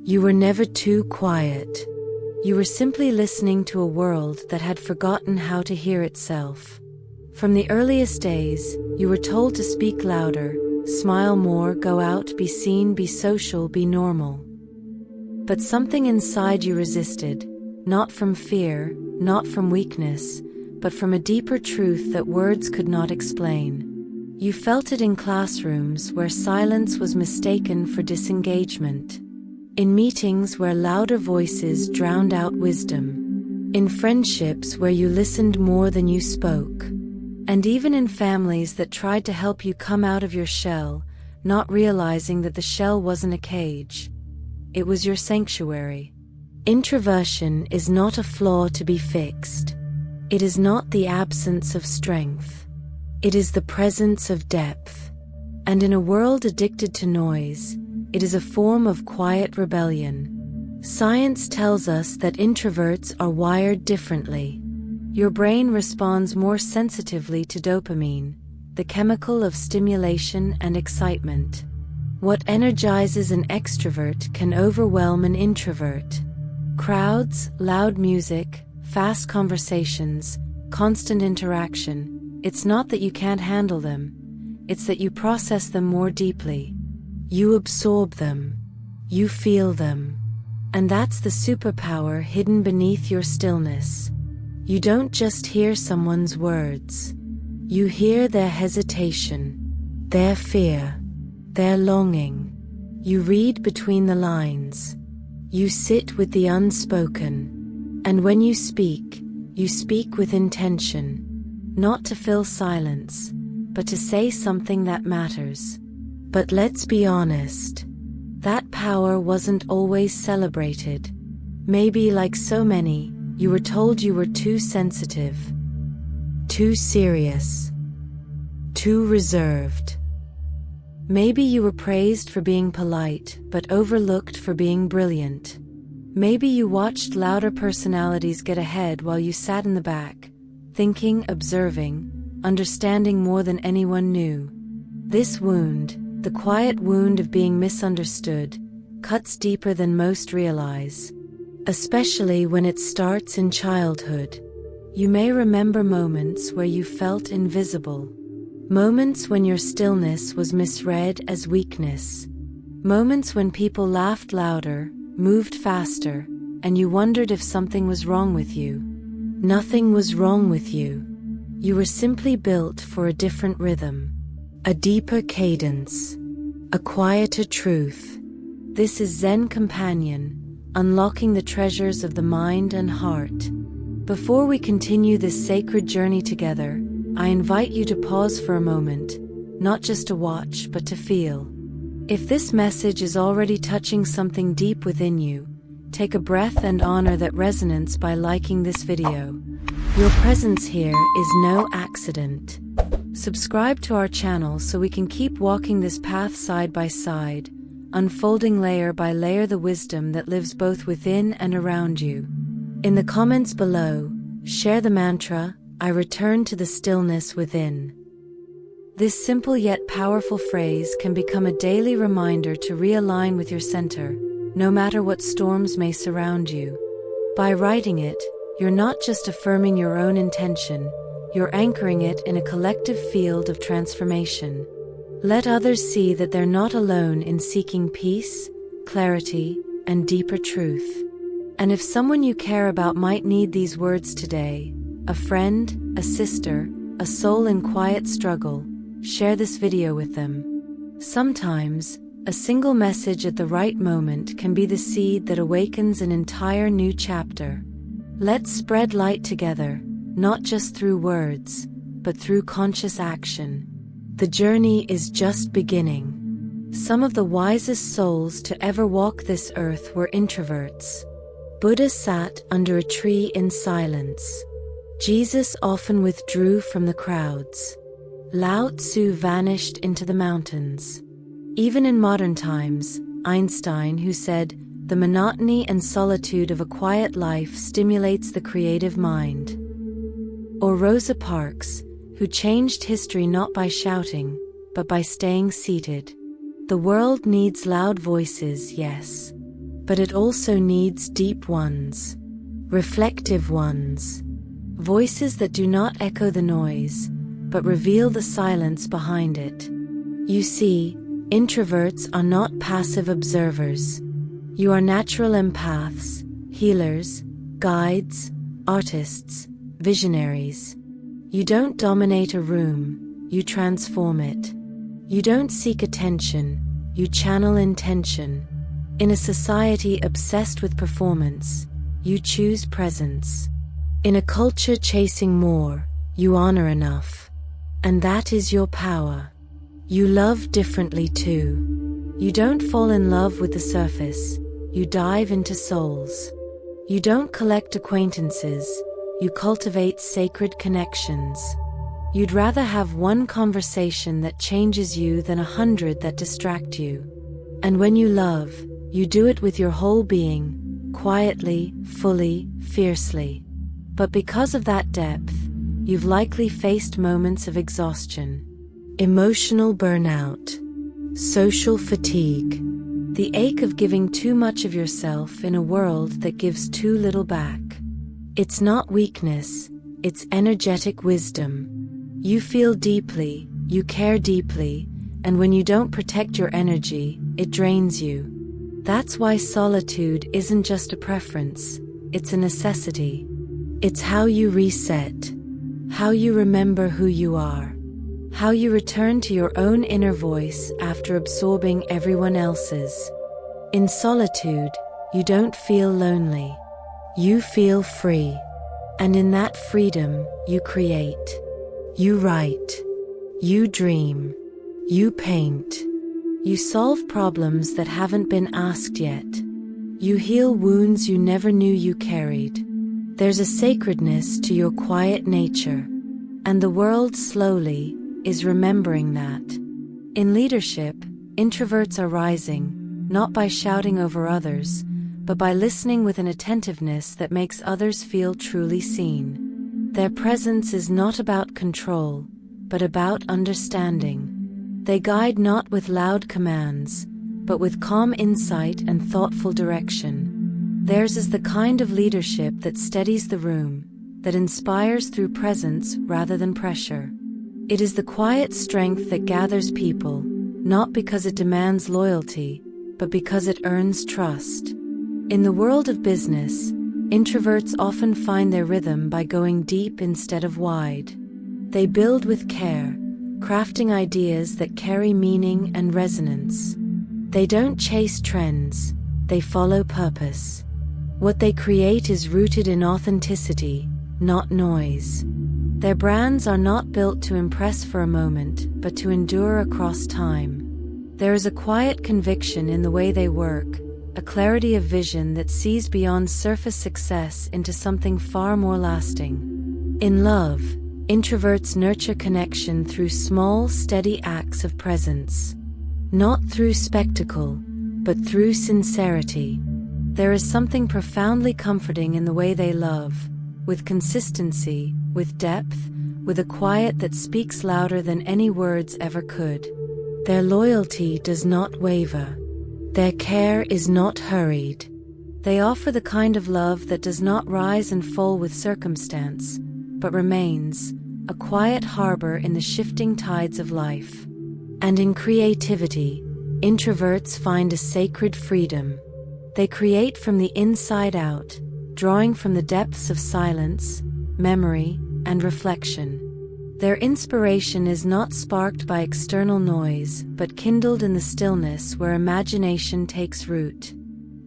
You were never too quiet. You were simply listening to a world that had forgotten how to hear itself. From the earliest days, you were told to speak louder, smile more, go out, be seen, be social, be normal. But something inside you resisted, not from fear, not from weakness, but from a deeper truth that words could not explain. You felt it in classrooms where silence was mistaken for disengagement, in meetings where louder voices drowned out wisdom, in friendships where you listened more than you spoke, and even in families that tried to help you come out of your shell, not realizing that the shell wasn't a cage. It was your sanctuary. Introversion is not a flaw to be fixed. It is not the absence of strength. It is the presence of depth. And in a world addicted to noise, it is a form of quiet rebellion. Science tells us that introverts are wired differently. Your brain responds more sensitively to dopamine, the chemical of stimulation and excitement. What energizes an extrovert can overwhelm an introvert. Crowds, loud music, fast conversations, constant interaction. It's not that you can't handle them, it's that you process them more deeply. You absorb them. You feel them. And that's the superpower hidden beneath your stillness. You don't just hear someone's words. You hear their hesitation, their fear, their longing. You read between the lines. You sit with the unspoken. And when you speak with intention. Not to fill silence, but to say something that matters. But let's be honest, that power wasn't always celebrated. Maybe, like so many, you were told you were too sensitive, too serious, too reserved. Maybe you were praised for being polite, but overlooked for being brilliant. Maybe you watched louder personalities get ahead while you sat in the back, thinking, observing, understanding more than anyone knew. This wound, the quiet wound of being misunderstood, cuts deeper than most realize, especially when it starts in childhood. You may remember moments where you felt invisible, moments when your stillness was misread as weakness, moments when people laughed louder, moved faster, and you wondered if something was wrong with you. Nothing was wrong with you. You were simply built for a different rhythm, a deeper cadence, a quieter truth. This is Zen Companion, unlocking the treasures of the mind and heart. Before we continue this sacred journey together, I invite you to pause for a moment, not just to watch, but to feel. If this message is already touching something deep within you, take a breath and honor that resonance by liking this video. Your presence here is no accident. Subscribe to our channel so we can keep walking this path side by side, unfolding layer by layer the wisdom that lives both within and around you. In the comments below, share the mantra, I return to the stillness within. This simple yet powerful phrase can become a daily reminder to realign with your center, no matter what storms may surround you. By writing it, you're not just affirming your own intention, you're anchoring it in a collective field of transformation. Let others see that they're not alone in seeking peace, clarity, and deeper truth. And if someone you care about might need these words today, a friend, a sister, a soul in quiet struggle, share this video with them. Sometimes, a single message at the right moment can be the seed that awakens an entire new chapter. Let's spread light together, not just through words, but through conscious action. The journey is just beginning. Some of the wisest souls to ever walk this earth were introverts. Buddha sat under a tree in silence. Jesus often withdrew from the crowds. Lao Tzu vanished into the mountains. Even in modern times, Einstein, who said, "The monotony and solitude of a quiet life stimulates the creative mind." Or Rosa Parks, who changed history not by shouting, but by staying seated. The world needs loud voices, yes. but it also needs deep ones, reflective ones, voices that do not echo the noise, but reveal the silence behind it. You see, introverts are not passive observers. You are natural empaths, healers, guides, artists, visionaries. You don't dominate a room, you transform it. You don't seek attention, you channel intention. In a society obsessed with performance, you choose presence. In a culture chasing more, you honor enough. And that is your power. You love differently too. You don't fall in love with the surface, you dive into souls. You don't collect acquaintances, you cultivate sacred connections. You'd rather have one conversation that changes you than 100 that distract you. And when you love, you do it with your whole being, quietly, fully, fiercely. But because of that depth, you've likely faced moments of exhaustion, emotional burnout, social fatigue, the ache of giving too much of yourself in a world that gives too little back. It's not weakness, it's energetic wisdom. You feel deeply, you care deeply, and when you don't protect your energy, it drains you. That's why solitude isn't just a preference, it's a necessity. It's how you reset, how you remember who you are, how you return to your own inner voice after absorbing everyone else's. In solitude, you don't feel lonely. You feel free. And in that freedom, you create. You write. You dream. You paint. You solve problems that haven't been asked yet. You heal wounds you never knew you carried. There's a sacredness to your quiet nature. And the world slowly is remembering that. In leadership, introverts are rising, not by shouting over others, but by listening with an attentiveness that makes others feel truly seen. Their presence is not about control, but about understanding. They guide not with loud commands, but with calm insight and thoughtful direction. Theirs is the kind of leadership that steadies the room, that inspires through presence rather than pressure. It is the quiet strength that gathers people, not because it demands loyalty, but because it earns trust. In the world of business, introverts often find their rhythm by going deep instead of wide. They build with care, crafting ideas that carry meaning and resonance. They don't chase trends, they follow purpose. What they create is rooted in authenticity, not noise. Their brands are not built to impress for a moment, but to endure across time. There is a quiet conviction in the way they work, a clarity of vision that sees beyond surface success into something far more lasting. In love, introverts nurture connection through small, steady acts of presence. Not through spectacle, but through sincerity. There is something profoundly comforting in the way they love, with consistency, with depth, with a quiet that speaks louder than any words ever could. Their loyalty does not waver. Their care is not hurried. They offer the kind of love that does not rise and fall with circumstance, but remains, a quiet harbor in the shifting tides of life. And in creativity, introverts find a sacred freedom. They create from the inside out, drawing from the depths of silence, memory, and reflection. Their inspiration is not sparked by external noise, but kindled in the stillness where imagination takes root.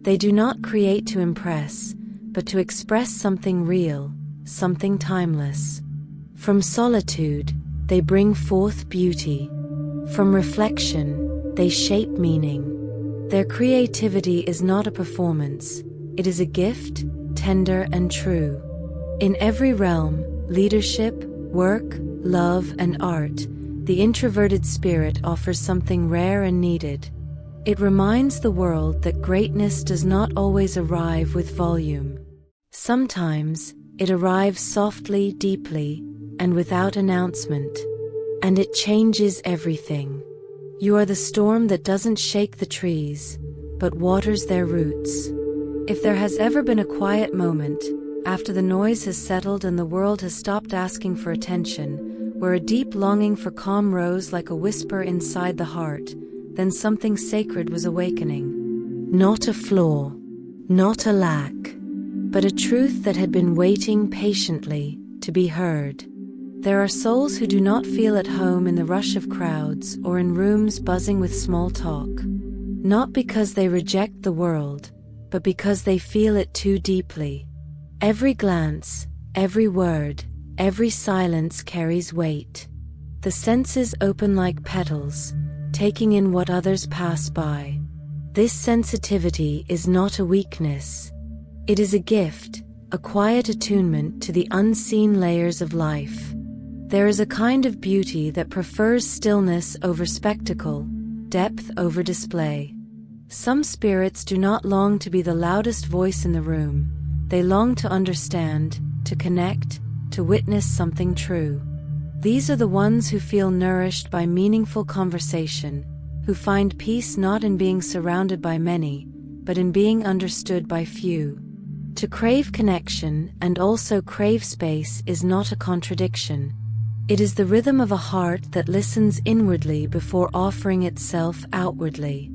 They do not create to impress, but to express something real, something timeless. From solitude, they bring forth beauty. From reflection, they shape meaning. Their creativity is not a performance, it is a gift, tender and true. In every realm, leadership, work, love, and art, the introverted spirit offers something rare and needed. It reminds the world that greatness does not always arrive with volume. Sometimes, it arrives softly, deeply, and without announcement. And it changes everything. You are the storm that doesn't shake the trees, but waters their roots. If there has ever been a quiet moment, after the noise has settled and the world has stopped asking for attention, where a deep longing for calm rose like a whisper inside the heart, then something sacred was awakening. Not a flaw, not a lack, but a truth that had been waiting patiently to be heard. There are souls who do not feel at home in the rush of crowds or in rooms buzzing with small talk. Not because they reject the world, but because they feel it too deeply. Every glance, every word, every silence carries weight. The senses open like petals, taking in what others pass by. This sensitivity is not a weakness. It is a gift, a quiet attunement to the unseen layers of life. There is a kind of beauty that prefers stillness over spectacle, depth over display. Some spirits do not long to be the loudest voice in the room. They long to understand, to connect, to witness something true. These are the ones who feel nourished by meaningful conversation, who find peace not in being surrounded by many, but in being understood by few. To crave connection and also crave space is not a contradiction. It is the rhythm of a heart that listens inwardly before offering itself outwardly.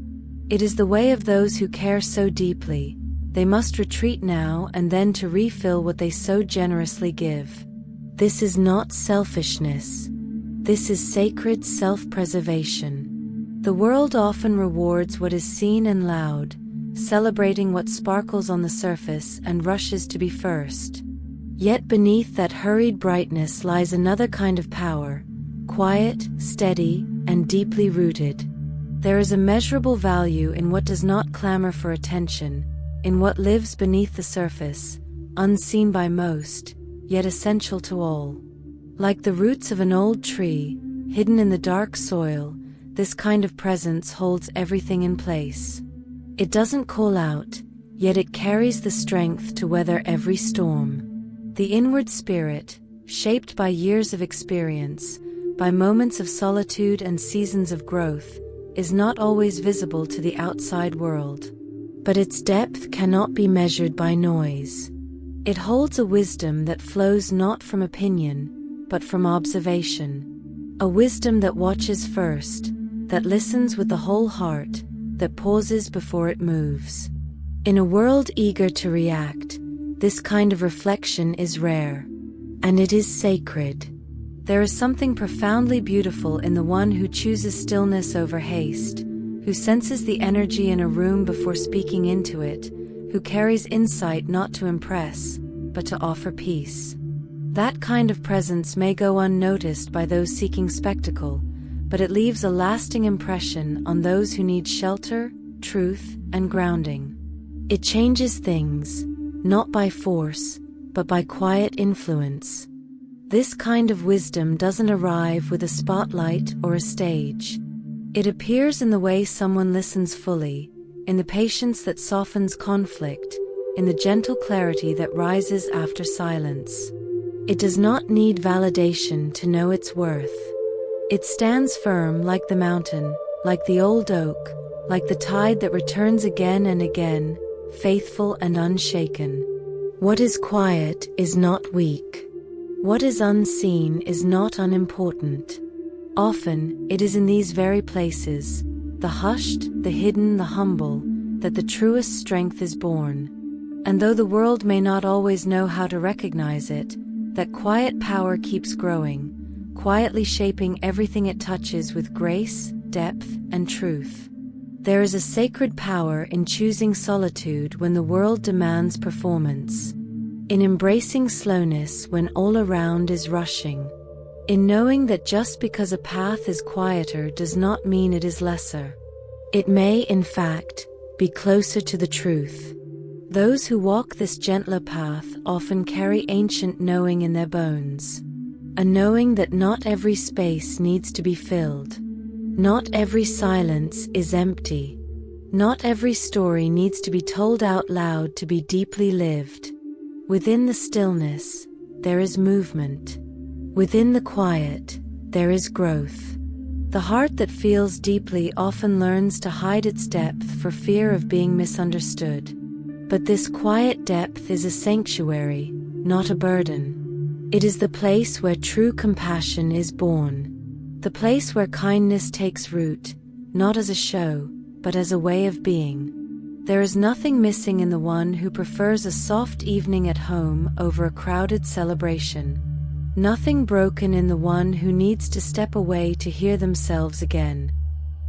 It is the way of those who care so deeply. They must retreat now and then to refill what they so generously give. This is not selfishness. This is sacred self-preservation. The world often rewards what is seen and loud, celebrating what sparkles on the surface and rushes to be first. Yet beneath that hurried brightness lies another kind of power, quiet, steady, and deeply rooted. There is immeasurable value in what does not clamor for attention, in what lives beneath the surface, unseen by most, yet essential to all. Like the roots of an old tree, hidden in the dark soil, this kind of presence holds everything in place. It doesn't call out, yet it carries the strength to weather every storm. The inward spirit, shaped by years of experience, by moments of solitude and seasons of growth, is not always visible to the outside world. But its depth cannot be measured by noise. It holds a wisdom that flows not from opinion, but from observation. A wisdom that watches first, that listens with the whole heart, that pauses before it moves. In a world eager to react, this kind of reflection is rare, and it is sacred. There is something profoundly beautiful in the one who chooses stillness over haste, who senses the energy in a room before speaking into it, who carries insight not to impress, but to offer peace. That kind of presence may go unnoticed by those seeking spectacle, but it leaves a lasting impression on those who need shelter, truth, and grounding. It changes things, not by force, but by quiet influence. This kind of wisdom doesn't arrive with a spotlight or a stage. It appears in the way someone listens fully, in the patience that softens conflict, in the gentle clarity that rises after silence. It does not need validation to know its worth. It stands firm like the mountain, like the old oak, like the tide that returns again and again, faithful and unshaken. What is quiet is not weak. What is unseen is not unimportant. Often, it is in these very places, the hushed, the hidden, the humble, that the truest strength is born. And though the world may not always know how to recognize it, that quiet power keeps growing, quietly shaping everything it touches with grace, depth, and truth. There is a sacred power in choosing solitude when the world demands performance, in embracing slowness when all around is rushing, in knowing that just because a path is quieter does not mean it is lesser. It may, in fact, be closer to the truth. Those who walk this gentler path often carry ancient knowing in their bones, a knowing that not every space needs to be filled. Not every silence is empty. Not every story needs to be told out loud to be deeply lived. Within the stillness, there is movement. Within the quiet, there is growth. The heart that feels deeply often learns to hide its depth for fear of being misunderstood. But this quiet depth is a sanctuary, not a burden. It is the place where true compassion is born. The place where kindness takes root, not as a show, but as a way of being. There is nothing missing in the one who prefers a soft evening at home over a crowded celebration. Nothing broken in the one who needs to step away to hear themselves again.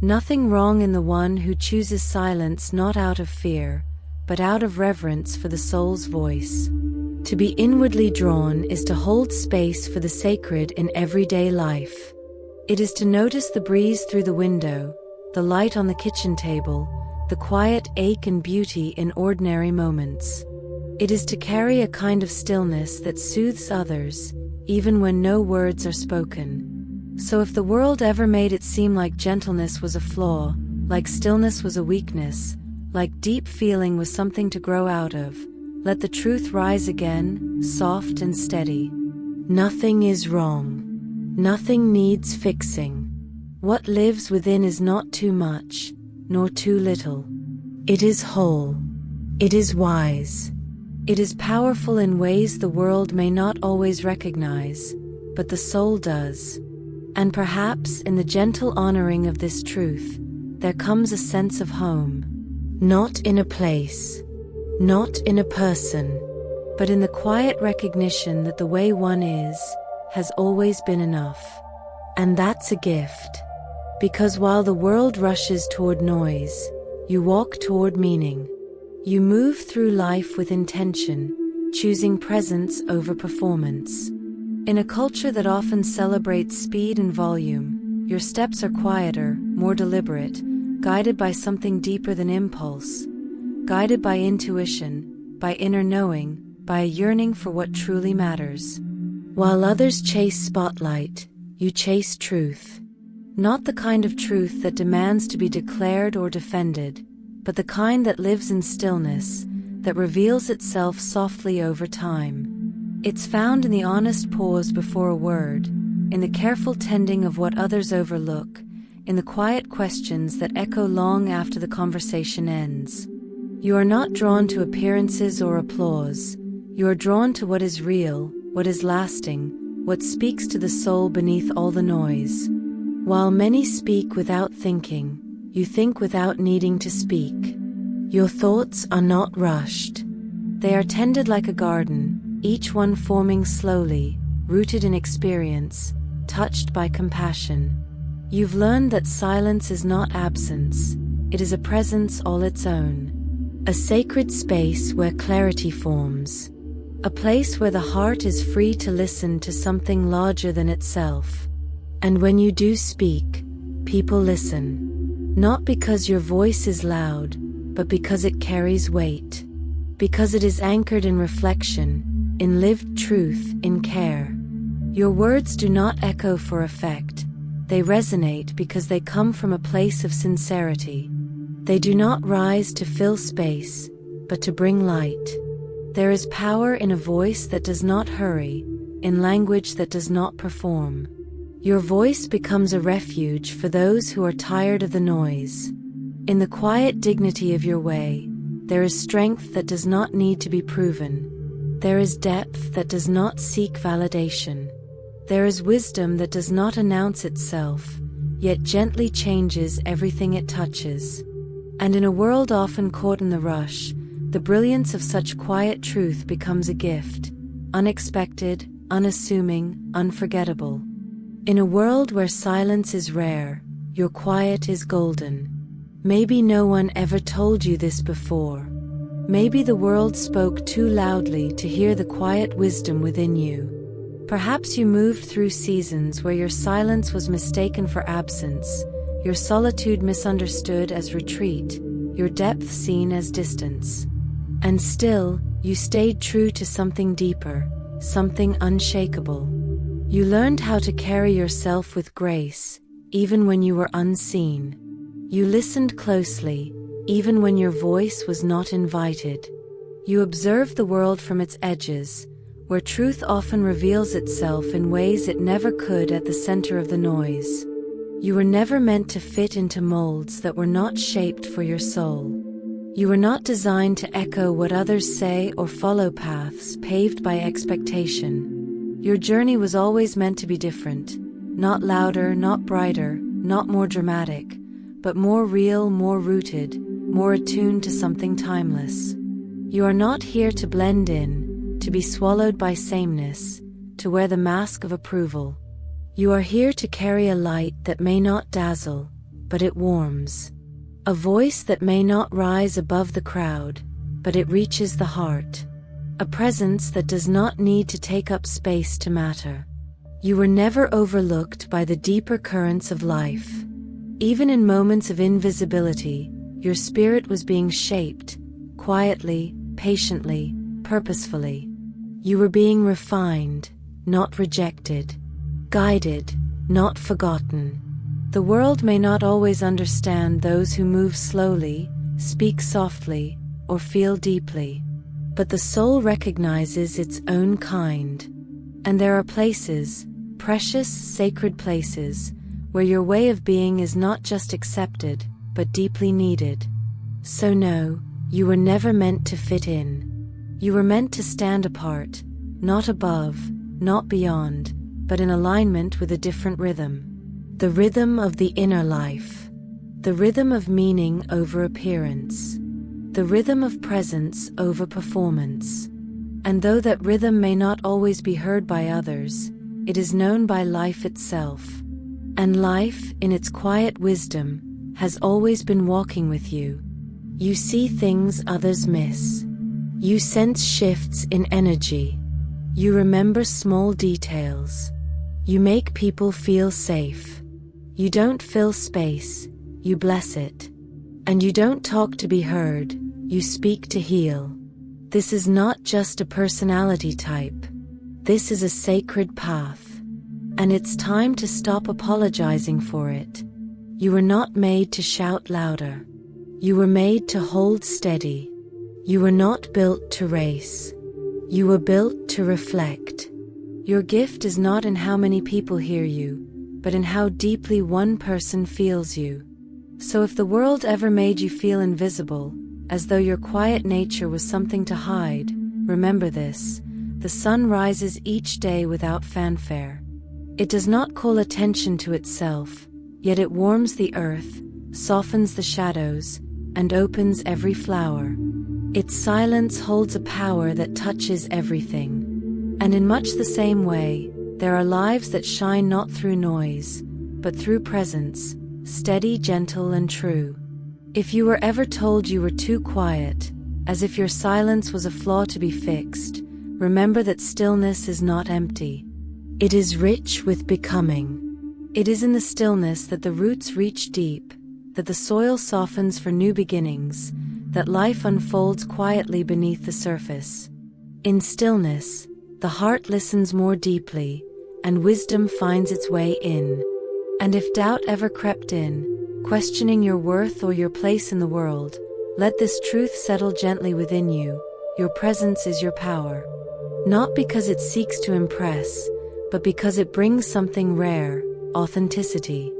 Nothing wrong in the one who chooses silence not out of fear, but out of reverence for the soul's voice. To be inwardly drawn is to hold space for the sacred in everyday life. It is to notice the breeze through the window, the light on the kitchen table, the quiet ache and beauty in ordinary moments. It is to carry a kind of stillness that soothes others, even when no words are spoken. So if the world ever made it seem like gentleness was a flaw, like stillness was a weakness, like deep feeling was something to grow out of, let the truth rise again, soft and steady. Nothing is wrong. Nothing needs fixing. What lives within is not too much, nor too little. It is whole. It is wise. It is powerful in ways the world may not always recognize, but the soul does. And perhaps in the gentle honoring of this truth, there comes a sense of home. Not in a place, not in a person, but in the quiet recognition that the way one is, has always been enough. And that's a gift. Because while the world rushes toward noise, you walk toward meaning. You move through life with intention, choosing presence over performance. In a culture that often celebrates speed and volume, your steps are quieter, more deliberate, guided by something deeper than impulse, guided by intuition, by inner knowing, by a yearning for what truly matters. While others chase spotlight, you chase truth. Not the kind of truth that demands to be declared or defended, but the kind that lives in stillness, that reveals itself softly over time. It's found in the honest pause before a word, in the careful tending of what others overlook, in the quiet questions that echo long after the conversation ends. You are not drawn to appearances or applause. You are drawn to what is real, what is lasting, what speaks to the soul beneath all the noise. While many speak without thinking, you think without needing to speak. Your thoughts are not rushed. They are tended like a garden, each one forming slowly, rooted in experience, touched by compassion. You've learned that silence is not absence, it is a presence all its own. A sacred space where clarity forms. A place where the heart is free to listen to something larger than itself. And when you do speak, people listen. Not because your voice is loud, but because it carries weight. Because it is anchored in reflection, in lived truth, in care. Your words do not echo for effect. They resonate because they come from a place of sincerity. They do not rise to fill space, but to bring light. There is power in a voice that does not hurry, in language that does not perform. Your voice becomes a refuge for those who are tired of the noise. In the quiet dignity of your way, there is strength that does not need to be proven. There is depth that does not seek validation. There is wisdom that does not announce itself, yet gently changes everything it touches. And in a world often caught in the rush, the brilliance of such quiet truth becomes a gift, unexpected, unassuming, unforgettable. In a world where silence is rare, your quiet is golden. Maybe no one ever told you this before. Maybe the world spoke too loudly to hear the quiet wisdom within you. Perhaps you moved through seasons where your silence was mistaken for absence, your solitude misunderstood as retreat, your depth seen as distance. And still, you stayed true to something deeper, something unshakable. You learned how to carry yourself with grace, even when you were unseen. You listened closely, even when your voice was not invited. You observed the world from its edges, where truth often reveals itself in ways it never could at the center of the noise. You were never meant to fit into molds that were not shaped for your soul. You were not designed to echo what others say or follow paths paved by expectation. Your journey was always meant to be different, not louder, not brighter, not more dramatic, but more real, more rooted, more attuned to something timeless. You are not here to blend in, to be swallowed by sameness, to wear the mask of approval. You are here to carry a light that may not dazzle, but it warms. A voice that may not rise above the crowd, but it reaches the heart. A presence that does not need to take up space to matter. You were never overlooked by the deeper currents of life. Even in moments of invisibility, your spirit was being shaped, quietly, patiently, purposefully. You were being refined, not rejected. Guided, not forgotten. The world may not always understand those who move slowly, speak softly, or feel deeply. But the soul recognizes its own kind. And there are places, precious, sacred places, where your way of being is not just accepted, but deeply needed. So no, you were never meant to fit in. You were meant to stand apart, not above, not beyond, but in alignment with a different rhythm. The rhythm of the inner life. The rhythm of meaning over appearance. The rhythm of presence over performance. And though that rhythm may not always be heard by others, it is known by life itself. And life, in its quiet wisdom, has always been walking with you. You see things others miss. You sense shifts in energy. You remember small details. You make people feel safe. You don't fill space, you bless it. And you don't talk to be heard, you speak to heal. This is not just a personality type. This is a sacred path. And it's time to stop apologizing for it. You were not made to shout louder. You were made to hold steady. You were not built to race. You were built to reflect. Your gift is not in how many people hear you, but in how deeply one person feels you. So if the world ever made you feel invisible, as though your quiet nature was something to hide, remember this: the sun rises each day without fanfare. It does not call attention to itself, yet it warms the earth, softens the shadows, and opens every flower. Its silence holds a power that touches everything. And in much the same way, there are lives that shine not through noise, but through presence, steady, gentle, and true. If you were ever told you were too quiet, as if your silence was a flaw to be fixed, remember that stillness is not empty. It is rich with becoming. It is in the stillness that the roots reach deep, that the soil softens for new beginnings, that life unfolds quietly beneath the surface. In stillness, the heart listens more deeply, and wisdom finds its way in. And if doubt ever crept in, questioning your worth or your place in the world, let this truth settle gently within you: your presence is your power. Not because it seeks to impress, but because it brings something rare: authenticity.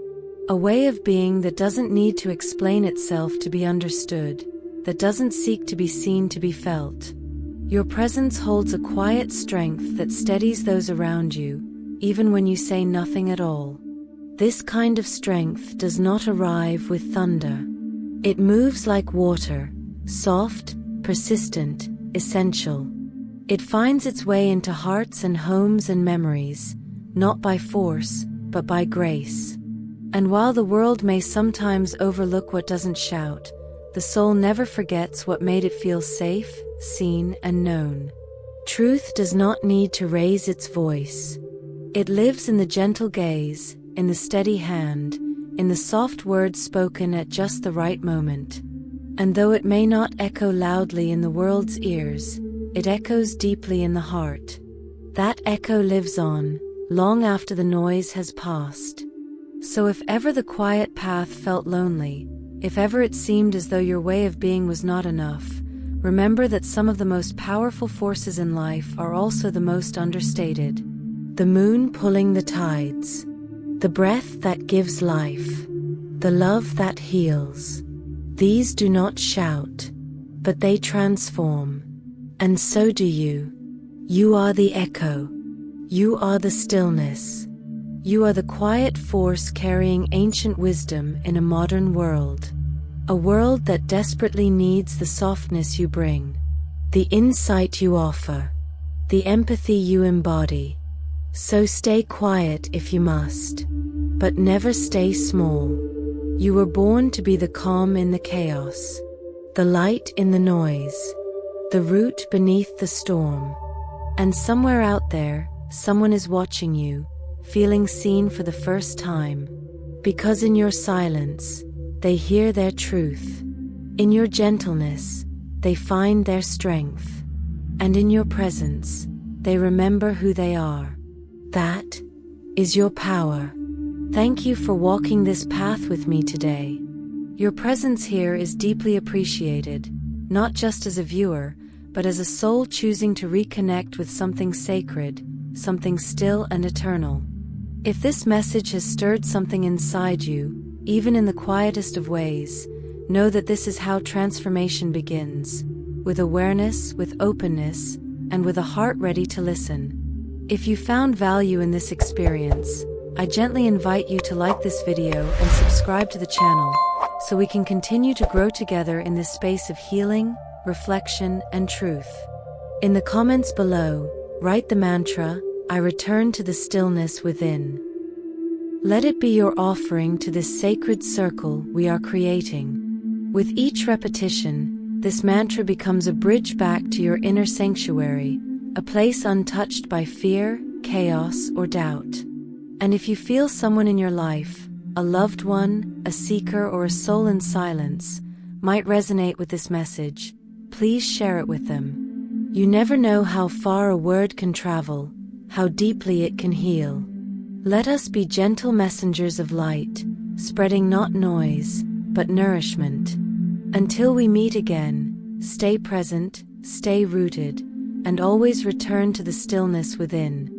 A way of being that doesn't need to explain itself to be understood, that doesn't seek to be seen to be felt. Your presence holds a quiet strength that steadies those around you, even when you say nothing at all. This kind of strength does not arrive with thunder. It moves like water, soft, persistent, essential. It finds its way into hearts and homes and memories, not by force, but by grace. And while the world may sometimes overlook what doesn't shout, the soul never forgets what made it feel safe, seen, and known. Truth does not need to raise its voice. It lives in the gentle gaze, in the steady hand, in the soft words spoken at just the right moment. And though it may not echo loudly in the world's ears, it echoes deeply in the heart. That echo lives on, long after the noise has passed. So if ever the quiet path felt lonely, if ever it seemed as though your way of being was not enough, remember that some of the most powerful forces in life are also the most understated. The moon pulling the tides. the breath that gives life, the love that heals. These do not shout, but they transform. And so do you. You are the echo. You are the stillness. You are the quiet force carrying ancient wisdom in a modern world. A world that desperately needs the softness you bring, the insight you offer, the empathy you embody. So stay quiet if you must, but never stay small. You were born to be the calm in the chaos, the light in the noise, the root beneath the storm. And somewhere out there, someone is watching you, feeling seen for the first time. Because in your silence, they hear their truth. In your gentleness, they find their strength. And in your presence, they remember who they are. That is your power. Thank you for walking this path with me today. Your presence here is deeply appreciated, not just as a viewer, but as a soul choosing to reconnect with something sacred, something still and eternal. If this message has stirred something inside you, even in the quietest of ways, know that this is how transformation begins, with awareness, with openness, and with a heart ready to listen. If you found value in this experience, I gently invite you to like this video and subscribe to the channel, so we can continue to grow together in this space of healing, reflection, and truth. In the comments below, write the mantra, "I return to the stillness within." Let it be your offering to this sacred circle we are creating. With each repetition, this mantra becomes a bridge back to your inner sanctuary, a place untouched by fear, chaos, or doubt. And if you feel someone in your life, a loved one, a seeker, or a soul in silence, might resonate with this message, please share it with them. You never know how far a word can travel, how deeply it can heal. Let us be gentle messengers of light, spreading not noise, but nourishment. Until we meet again, stay present, stay rooted, and always return to the stillness within.